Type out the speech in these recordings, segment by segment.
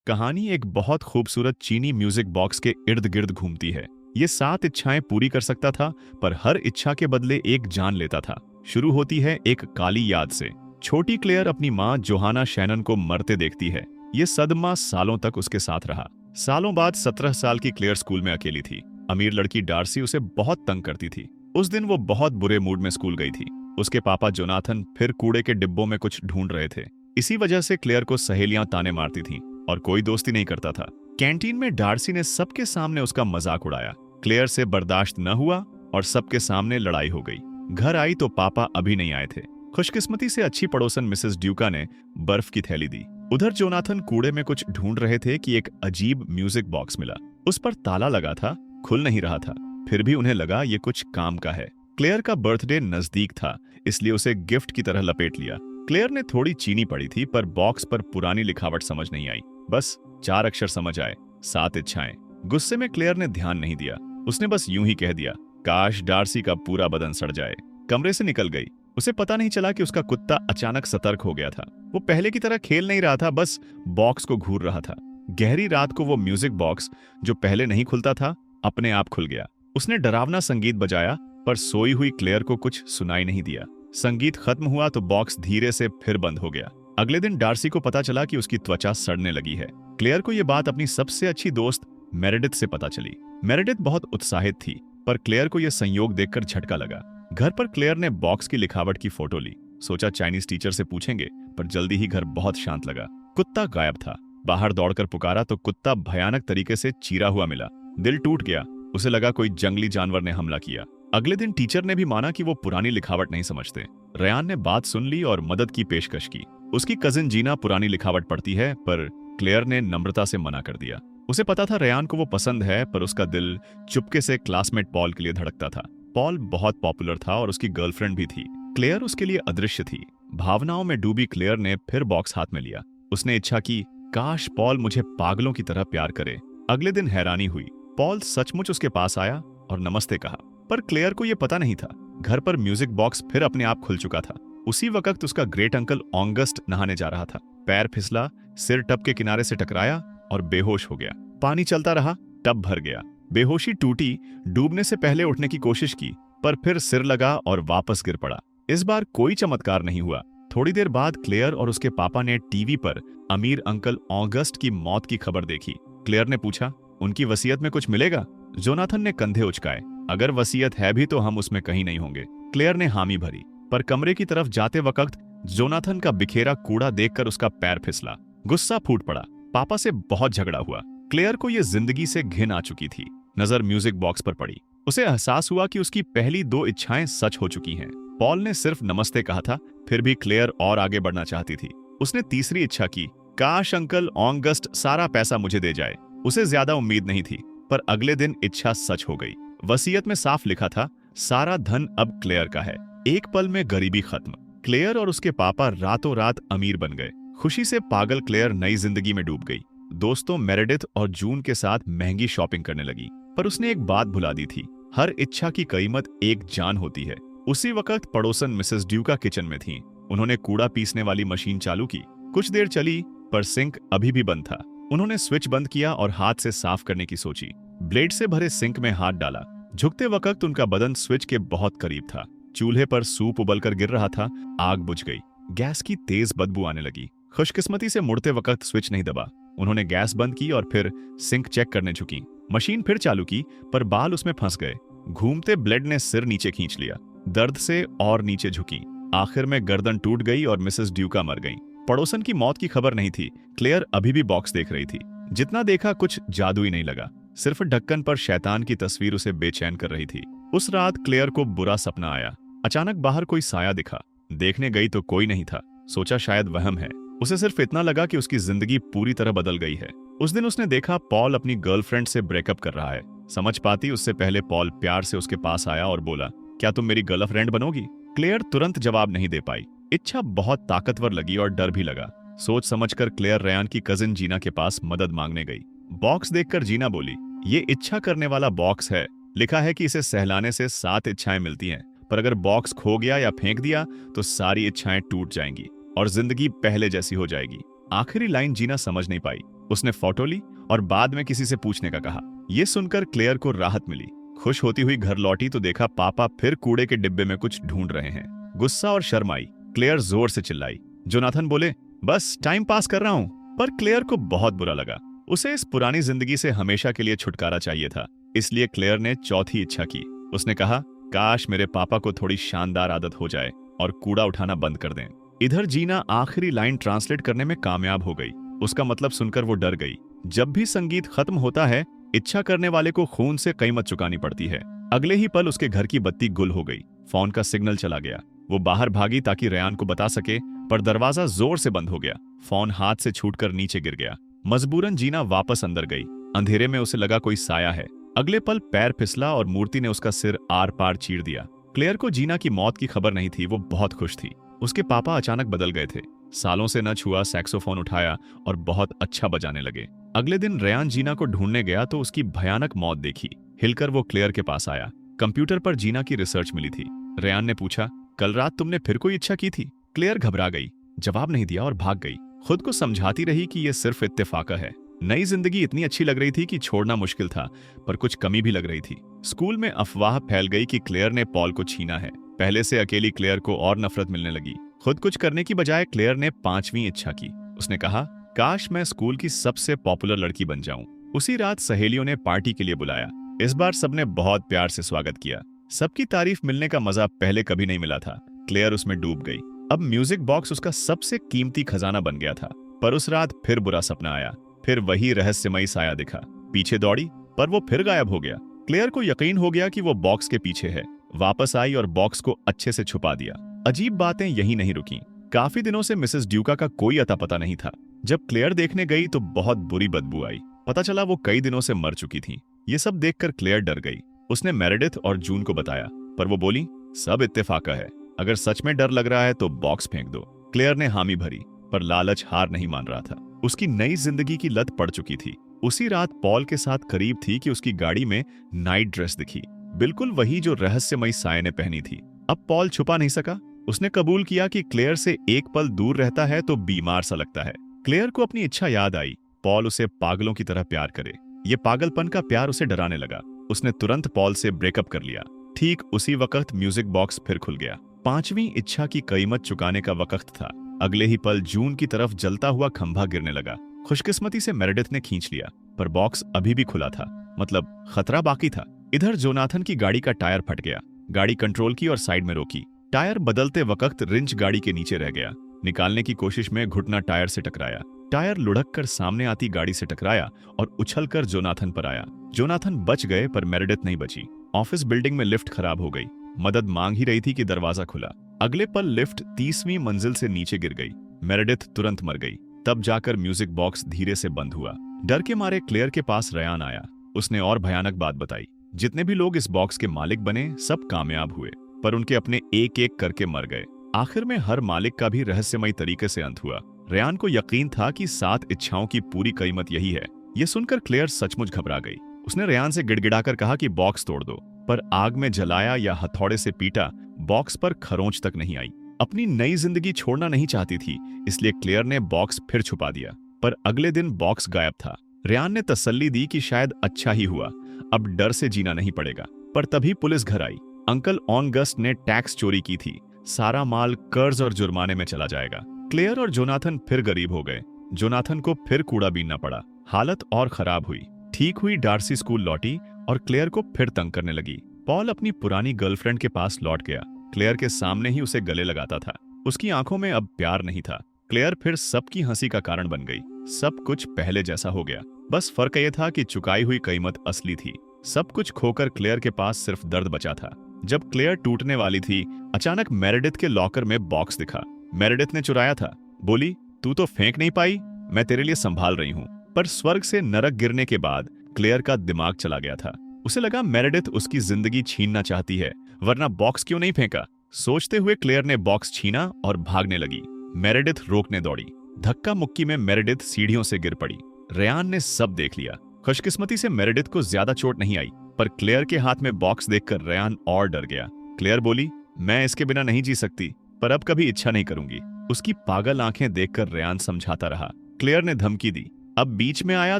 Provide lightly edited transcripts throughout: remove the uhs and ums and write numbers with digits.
कहानी एक बहुत खूबसूरत चीनी म्यूजिक बॉक्स के इर्द गिर्द घूमती है। ये 7 इच्छाएं पूरी कर सकता था, पर हर इच्छा के बदले एक जान लेता था। शुरू होती है एक काली याद से। छोटी क्लेयर अपनी माँ जोहाना शैनन को मरते देखती है। ये सदमा सालों तक उसके साथ रहा। सालों बाद 17 साल की क्लेयर स्कूल में अकेली थी। अमीर लड़की डार्सी उसे बहुत तंग करती थी। उस दिन वो बहुत बुरे मूड में स्कूल गई थी। उसके पापा जोनाथन फिर कूड़े के डिब्बों में कुछ ढूंढ रहे थे। इसी वजह से क्लेयर को सहेलियां ताने मारती थीं और कोई दोस्ती नहीं करता था। कैंटीन में डार्सी ने सबके सामने उसका मजाक उड़ाया। क्लेयर से बर्दाश्त न हुआ और सबके सामने लड़ाई हो गई। घर आई तो पापा अभी नहीं आए थे। खुशकिस्मती से अच्छी पड़ोसन मिसेस ड्यूका ने बर्फ की थैली दी। उधर जोनाथन कूड़े में कुछ ढूंढ रहे थे कि एक अजीब म्यूजिक बॉक्स मिला। उस पर ताला लगा था, खुल नहीं रहा था। फिर भी उन्हें लगा ये कुछ काम का है। क्लेयर का बर्थडे नजदीक था, इसलिए उसे गिफ्ट की तरह लपेट लिया। क्लेयर ने थोड़ी चीनी पड़ी थी, पर बॉक्स पर पुरानी लिखावट समझ नहीं आई। बस 4 अक्षर समझ आए, 7 इच्छाएं। गुस्से में क्लेयर ने ध्यान नहीं दिया। उसने बस यूं ही कह दिया, काश डार्सी का पूरा बदन सड़ जाए। कमरे से निकल गई। उसे पता नहीं चला कि उसका कुत्ता अचानक सतर्क हो गया था। वो पहले की तरह खेल नहीं रहा था, बस बॉक्स को घूर रहा था। गहरी रात को वो म्यूजिक बॉक्स, जो पहले नहीं खुलता था, अपने आप खुल गया। उसने डरावना संगीत बजाया, पर सोई हुई क्लेयर को कुछ सुनाई नहीं दिया। संगीत खत्म हुआ तो बॉक्स धीरे से फिर बंद हो गया। अगले दिन डार्सी को पता चला कि उसकी त्वचा सड़ने लगी है। क्लेयर को यह बात अपनी सबसे अच्छी दोस्त मेरेडिथ से पता चली। मेरेडिथ बहुत उत्साहित थी, पर क्लेयर को यह संयोग देखकर झटका लगा। घर पर क्लेयर ने बॉक्स की लिखावट की फोटो ली। सोचा चाइनीज टीचर से पूछेंगे, पर जल्दी ही घर बहुत शांत लगा। कुत्ता गायब था। बाहर दौड़कर पुकारा तो कुत्ता भयानक तरीके से चीरा हुआ मिला। दिल टूट गया। उसे लगा कोई जंगली जानवर ने हमला किया। अगले दिन टीचर ने भी माना कि वो पुरानी लिखावट नहीं समझते। रेयान ने बात सुन ली और मदद की पेशकश की। उसकी कजिन जीना पुरानी लिखावट पढ़ती है, पर क्लेयर ने नम्रता से मना कर दिया। उसे पता था रेयान को वो पसंद है, पर उसका दिल चुपके से क्लासमेट पॉल के लिए धड़कता था। पॉल बहुत पॉपुलर था और उसकी गर्लफ्रेंड भी थी। क्लेयर उसके लिए अदृश्य थी। भावनाओं में डूबी क्लेयर ने फिर बॉक्स हाथ में लिया। उसने इच्छा की, काश पॉल मुझे पागलों की तरह प्यार करे। अगले दिन हैरानी हुई। पॉल सचमुच उसके पास आया और नमस्ते कहा, पर क्लेयर को यह पता नहीं था। घर पर म्यूजिक बॉक्स फिर अपने आप खुल चुका था। उसी वक्त उसका ग्रेट अंकल ऑगस्ट नहाने जा रहा था। पैर फिसला, सिर टब के किनारे से टकराया और बेहोश हो गया। पानी चलता रहा, टब भर गया। बेहोशी टूटी। डूबने से पहले उठने की कोशिश की, पर फिर सिर लगा और वापस गिर पड़ा। इस बार कोई चमत्कार नहीं हुआ। थोड़ी देर बाद क्लेयर और उसके पापा ने टीवी पर अमीर अंकल ऑगस्ट की मौत की खबर देखी। क्लेयर ने पूछा, उनकी वसीयत में कुछ मिलेगा? जोनाथन ने कंधे उचकाए। अगर वसीयत है भी तो हम उसमें कहीं नहीं होंगे। क्लेयर ने हामी भरी, पर कमरे की तरफ जाते वक्त जोनाथन का बिखेरा कूड़ा देखकर उसका पैर फिसला। गुस्सा फूट पड़ा। पापा से बहुत झगड़ा हुआ। क्लेयर को यह जिंदगी से घिन आ चुकी थी। नजर म्यूजिक बॉक्स पर पड़ी। उसे एहसास हुआ कि उसकी पहली 2 इच्छाएं सच हो चुकी हैं। पॉल ने सिर्फ नमस्ते कहा था, फिर भी क्लेयर और आगे बढ़ना चाहती थी। उसने तीसरी इच्छा की, काश अंकल ऑगस्ट सारा पैसा मुझे दे जाए। उसे ज्यादा उम्मीद नहीं थी, पर अगले दिन इच्छा सच हो गई। वसीयत में साफ लिखा था, सारा धन अब क्लेयर का है। एक पल में गरीबी खत्म। क्लेयर और उसके पापा रातों रात अमीर बन गए। खुशी से पागल क्लेयर नई जिंदगी में डूब गई। दोस्तों मेरेडिथ और जून के साथ महंगी शॉपिंग करने लगी, पर उसने एक बात भुला दी थी, हर इच्छा की कीमत एक जान होती है। उसी वक्त पड़ोसन मिसेस ड्यूका किचन में थीं। उन्होंने कूड़ा पीसने वाली मशीन चालू की। कुछ देर चली, पर सिंक अभी भी बंद था। उन्होंने स्विच बंद किया और हाथ से साफ करने की सोची। ब्लेड से भरे सिंक में हाथ डाला। झुकते वक्त उनका बदन स्विच के बहुत करीब था। चूल्हे पर सूप उबलकर गिर रहा था। आग बुझ गई। गैस की तेज बदबू आने लगी। खुशकिस्मती से मुड़ते वक्त स्विच नहीं दबा। उन्होंने गैस बंद की और फिर सिंक चेक करने झुकी। मशीन फिर चालू की, पर बाल उसमें फंस गए। घूमते ब्लेड ने सिर नीचे खींच लिया। दर्द से और नीचे झुकी। आखिर में गर्दन टूट गई और मिसेस ड्यूका मर गई। पड़ोसन की मौत की खबर नहीं थी। क्लेयर अभी भी बॉक्स देख रही थी। जितना देखा कुछ जादुई नहीं लगा। सिर्फ ढक्कन पर शैतान की तस्वीर उसे बेचैन कर रही थी। उस रात क्लेयर को बुरा सपना आया। अचानक बाहर कोई साया दिखा। देखने गई तो कोई नहीं था। सोचा शायद वहम है। उसे सिर्फ इतना लगा कि उसकी जिंदगी पूरी तरह बदल गई है। उस दिन उसने देखा पॉल अपनी गर्लफ्रेंड से ब्रेकअप कर रहा है। समझ पाती उससे पहले पॉल प्यार से उसके पास आया और बोला, क्या तुम मेरी गर्लफ्रेंड बनोगी? क्लेयर तुरंत जवाब नहीं दे पाई। इच्छा बहुत ताकतवर लगी और डर भी लगा। सोच समझकर क्लेयर रेयान की कजिन जीना के पास मदद मांगने गई। बॉक्स देखकर जीना बोली, ये इच्छा करने वाला बॉक्स है। लिखा है कि इसे सहलाने से 7 इच्छाएं मिलती हैं, पर अगर बॉक्स खो गया या फेंक दिया तो सारी इच्छाएं टूट जाएंगी और जिंदगी पहले जैसी हो जाएगी। आखिरी लाइन जीना समझ नहीं पाई। उसने फोटो ली और बाद में किसी से पूछने का कहा। ये सुनकर क्लेयर को राहत मिली। खुश होती हुई घर लौटी तो देखा पापा फिर कूड़े के डिब्बे में कुछ ढूंढ रहे हैं। गुस्सा और शर्म आई। क्लेयर जोर से चिल्लाई। जोनाथन बोले, बस टाइम पास कर रहा हूं। पर क्लेयर को बहुत बुरा लगा। उसे इस पुरानी जिंदगी से हमेशा के लिए छुटकारा चाहिए था। इसलिए क्लेयर ने चौथी इच्छा की। उसने कहा, काश मेरे पापा को थोड़ी शानदार आदत हो जाए और कूड़ा उठाना बंद कर दें। इधर जीना आखिरी लाइन ट्रांसलेट करने में कामयाब हो गई। उसका मतलब सुनकर वो डर गई। जब भी संगीत खत्म होता है, इच्छा करने वाले को खून से कीमत चुकानी पड़ती है। अगले ही पल उसके घर की बत्ती गुल हो गई। फोन का सिग्नल चला गया। वो बाहर भागी ताकि रेयान को बता सके, पर दरवाजा जोर से बंद हो गया। फोन हाथ से छूटकर नीचे गिर गया। मजबूरन जीना वापस अंदर गई। अंधेरे में उसे लगा कोई साया है। अगले पल पैर फिसला और मूर्ति ने उसका सिर आर पार चीर दिया। क्लेयर को जीना की मौत की खबर नहीं थी। वो बहुत खुश थी। उसके पापा अचानक बदल गए थे। सालों से न छुआ सैक्सोफोन उठाया और बहुत अच्छा बजाने लगे। अगले दिन रेयान जीना को ढूंढने गया तो उसकी भयानक मौत देखी। हिलकर वो क्लेयर के पास आया। कंप्यूटर पर जीना की रिसर्च मिली थी। रेयान ने पूछा, कल रात तुमने फिर कोई इच्छा की थी? क्लेयर घबरा गई, जवाब नहीं दिया और भाग गई। खुद को समझाती रही कि यह सिर्फ इत्तेफाका है। नई जिंदगी इतनी अच्छी लग रही थी कि छोड़ना मुश्किल था, पर कुछ कमी भी लग रही थी। स्कूल में अफवाह फैल गई कि क्लेयर ने पॉल को छीना है। पहले से अकेली क्लेयर को और नफरत मिलने लगी। खुद कुछ करने की बजाय क्लेयर ने 5वीं इच्छा की। उसने कहा, काश मैं स्कूल की सबसे पॉपुलर लड़की बन जाऊं। उसी रात सहेलियों ने पार्टी के लिए बुलाया। इस बार सबने बहुत प्यार से स्वागत किया। सबकी तारीफ मिलने का मजा पहले कभी नहीं मिला था। क्लेयर उसमें डूब गई। अब म्यूजिक बॉक्स उसका सबसे कीमती खजाना बन गया था। पर उस रात फिर बुरा सपना आया। फिर वही रहस्यमयी साया दिखा। पीछे दौड़ी, पर वो फिर गायब हो गया। क्लेयर को यकीन हो गया कि वो बॉक्स के पीछे है। वापस आई और बॉक्स को अच्छे से छुपा दिया। अजीब बातें यहीं नहीं रुकी। काफी दिनों से मिसेस ड्यूका का कोई अता पता नहीं था। जब क्लेयर देखने गई तो बहुत बुरी बदबू आई। पता चला वो कई दिनों से मर चुकी थी। ये सब देखकर क्लेयर डर गई। उसने मेरेडिथ और जून को बताया, पर वो बोली, सब इत्तेफाका है। अगर सच में डर लग रहा है तो बॉक्स फेंक दो। क्लेयर ने हामी भरी, पर लालच हार नहीं मान रहा था। उसकी नई जिंदगी की लत पड़ चुकी थी। उसी रात पॉल के साथ करीब थी कि उसकी गाड़ी में नाइट ड्रेस दिखी, बिल्कुल वही जो रहस्यमयी साये ने पहनी थी। अब पॉल छुपा नहीं सका। उसने कबूल किया कि क्लेयर से एक पल दूर रहता है तो बीमार सा लगता है। क्लेयर को अपनी इच्छा याद आई, पॉल उसे पागलों की तरह प्यार करे। ये पागलपन का प्यार उसे डराने लगा। उसने तुरंत पॉल से ब्रेकअप कर लिया। ठीक उसी वक्त म्यूजिक बॉक्स फिर खुल गया। 5वीं इच्छा की कीमत चुकाने का वक्त था। अगले ही पल जून की तरफ जलता हुआ खंभा गिरने लगा। खुशकिस्मती से मेरेडिथ ने खींच लिया, पर बॉक्स अभी भी खुला था। मतलब खतरा बाकी था। इधर जोनाथन की गाड़ी का टायर फट गया। गाड़ी कंट्रोल की और साइड में रोकी। टायर बदलते वक्त रिंच गाड़ी के नीचे रह गया। निकालने की कोशिश में घुटना टायर से टकराया। टायर लुढ़क कर सामने आती गाड़ी से टकराया और उछलकर जोनाथन पर आया। जोनाथन बच गए, पर मेरेडिथ नहीं बची। ऑफिस बिल्डिंग में लिफ्ट खराब हो गई। मदद मांग ही रही थी कि दरवाजा खुला। अगले पल लिफ्ट 30वीं मंजिल से नीचे गिर गई। मेरेडिथ तुरंत मर गई। तब जाकर म्यूजिक बॉक्स धीरे से बंद हुआ। डर के मारे क्लेयर के पास रेयान आया। उसने और भयानक बात बताई। जितने भी लोग इस बॉक्स के मालिक बने, सब कामयाब हुए, पर उनके अपने एक एक करके मर गए। आखिर में हर मालिक का भी रहस्यमयी तरीके से अंत हुआ। रेयान को यकीन था कि 7 इच्छाओं की पूरी कीमत यही है। ये सुनकर क्लेयर सचमुच घबरा गई। उसने रेयान से गिड़गिड़ाकर कहा कि बॉक्स तोड़ दो, पर आग में जलाया या हथौड़े से पीटा, बॉक्स पर खरोंच तक नहीं आई। अपनी नई जिंदगी छोड़ना नहीं चाहती थी, इसलिए क्लेयर ने बॉक्स फिर छुपा दिया। पर अगले दिन बॉक्स गायब था। रेयान ने तसल्ली दी कि शायद अच्छा ही हुआ, अब डर से जीना नहीं पड़ेगा। पर तभी पुलिस घर आई। अंकल ऑगस्ट ने टैक्स चोरी की थी। सारा माल कर्ज और जुर्माने में चला जाएगा। क्लेयर और जोनाथन फिर गरीब हो गए। जोनाथन को फिर कूड़ा बीनना पड़ा। हालत और खराब हुई। ठीक हुई डार्सी स्कूल लौटी और क्लेयर को फिर तंग करने लगी। पॉल अपनी पुरानी गर्लफ्रेंड के पास लौट गया। क्लेयर के सामने ही उसे गले लगाता था। उसकी आंखों में अब प्यार नहीं था। क्लेयर फिर सबकी हंसी का कारण बन गई। सब कुछ पहले जैसा हो गया। बस फर्क यह था कि चुकाई हुई कीमत असली थी। सब कुछ खोकर क्लेयर के पास सिर्फ दर्द बचा था। जब क्लेयर टूटने वाली थी, अचानक मेरेडिथ के लॉकर में बॉक्स दिखा। मेरेडिथ ने चुराया था। बोली, तू तो फेंक नहीं पाई, मैं तेरे लिए संभाल रही हूँ। पर स्वर्ग से नरक गिरने के बाद क्लेयर का दिमाग चला गया था। उसे लगा मेरेडिथ उसकी जिंदगी छीनना चाहती है, वरना बॉक्स क्यों नहीं फेंका। सोचते हुए क्लेयर ने बॉक्स छीना और भागने लगी। मेरेडिथ रोकने दौड़ी। धक्का मुक्की में मेरेडिथ सीढ़ियों से गिर पड़ी। रेयान ने सब देख लिया। खुशकिस्मती से मेरेडिथ को ज्यादा चोट नहीं आई, पर क्लेयर के हाथ में बॉक्स देखकर रेयान और डर गया। क्लेयर बोली, मैं इसके बिना नहीं जी सकती, पर अब कभी इच्छा नहीं करूंगी। उसकी पागल आंखें देखकर रेयान समझाता रहा। क्लेयर ने धमकी दी, अब बीच में आया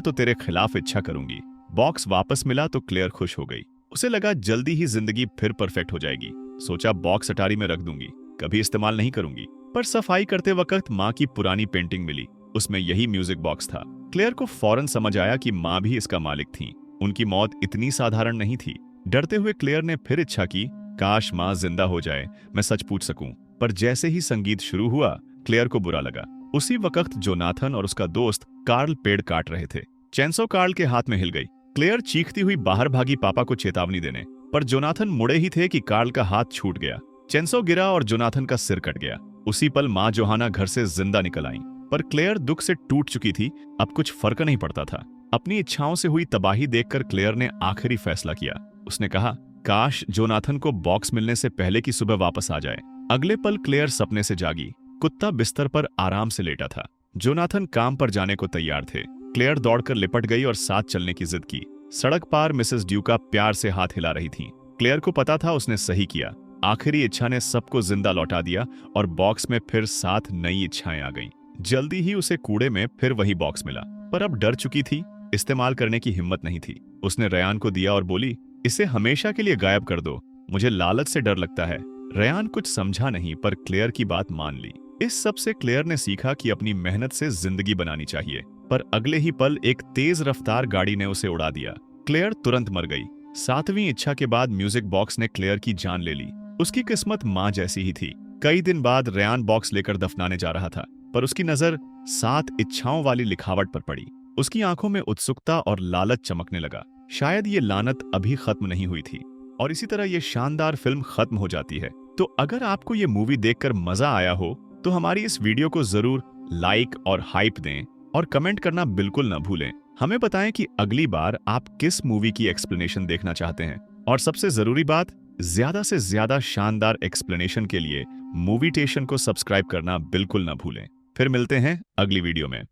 तो तेरे खिलाफ इच्छा करूंगी। बॉक्स वापस मिला तो क्लेयर खुश हो गई। उसे लगा जल्दी ही जिंदगी फिर परफेक्ट हो जाएगी। सोचा बॉक्स अटारी में रख दूंगी, कभी इस्तेमाल नहीं करूंगी। पर सफाई करते वक्त माँ की पुरानी पेंटिंग मिली, उसमें यही म्यूजिक बॉक्स था। क्लेयर को फौरन समझ आया कि माँ भी इसका मालिक थी। उनकी मौत इतनी साधारण नहीं थी। डरते हुए क्लेयर ने फिर इच्छा की, काश माँ जिंदा हो जाए, मैं सच पूछ सकूं। पर जैसे ही संगीत शुरू हुआ, क्लेयर को बुरा लगा। उसी वक्त जोनाथन और उसका दोस्त कार्ल पेड़ काट रहे थे। चेंसो कार्ल के हाथ में हिल गई। क्लेयर चीखती हुई बाहर भागी पापा को चेतावनी देने, पर जोनाथन मुड़े ही थे कि कार्ल का हाथ छूट गया। चेंसो गिरा और जोनाथन का सिर कट गया। उसी पल माँ जोहाना घर से जिंदा निकल आई। पर क्लेयर दुख से टूट चुकी थी, अब कुछ फर्क नहीं पड़ता था। अपनी इच्छाओं से हुई तबाही देखकर क्लेयर ने आखिरी फैसला किया। उसने कहा, काश जोनाथन को बॉक्स मिलने से पहले की सुबह वापस आ जाए। अगले पल क्लेयर सपने से जागी। कुत्ता बिस्तर पर आराम से लेटा था। जोनाथन काम पर जाने को तैयार थे। क्लेयर दौड़कर लिपट गई और साथ चलने की जिद की। सड़क पार मिसेस ड्यूका प्यार से हाथ हिला रही थी। क्लेयर को पता था उसने सही किया। आखिरी इच्छा ने सबको जिंदा लौटा दिया और बॉक्स में फिर 7 नई इच्छाएं आ गईं। जल्दी ही उसे कूड़े में फिर वही बॉक्स मिला, पर अब डर चुकी थी, इस्तेमाल करने की हिम्मत नहीं थी। उसने रेयान को दिया और बोली, इसे हमेशा के लिए गायब कर दो, मुझे लालच से डर लगता है। रेयान कुछ समझा नहीं, पर क्लेयर की बात मान ली। इस सब से क्लेयर ने सीखा कि अपनी मेहनत से जिंदगी बनानी चाहिए। पर अगले ही पल एक तेज रफ्तार गाड़ी ने उसे उड़ा दिया। क्लेयर तुरंत मर गई। 7वीं इच्छा के बाद म्यूजिक बॉक्स ने क्लेयर की जान ले ली। उसकी किस्मत माँ जैसी ही थी। कई दिन बाद रेयान बॉक्स लेकर दफनाने जा रहा था, पर उसकी नजर 7 इच्छाओं वाली लिखावट पर पड़ी। उसकी आंखों में उत्सुकता और लालच चमकने लगा। शायद ये लानत अभी खत्म नहीं हुई थी और इसी तरह ये शानदार फिल्म खत्म हो जाती है। तो अगर आपको ये मूवी देखकर मजा आया हो तो हमारी इस वीडियो को जरूर लाइक और हाइप दें और कमेंट करना बिल्कुल न भूलें। हमें बताएं कि अगली बार आप किस मूवी की एक्सप्लेनेशन देखना चाहते हैं। और सबसे जरूरी बात, ज्यादा से ज्यादा शानदार एक्सप्लेनेशन के लिए मूवीटेशन को सब्सक्राइब करना बिल्कुल न भूलें। फिर मिलते हैं अगली वीडियो में।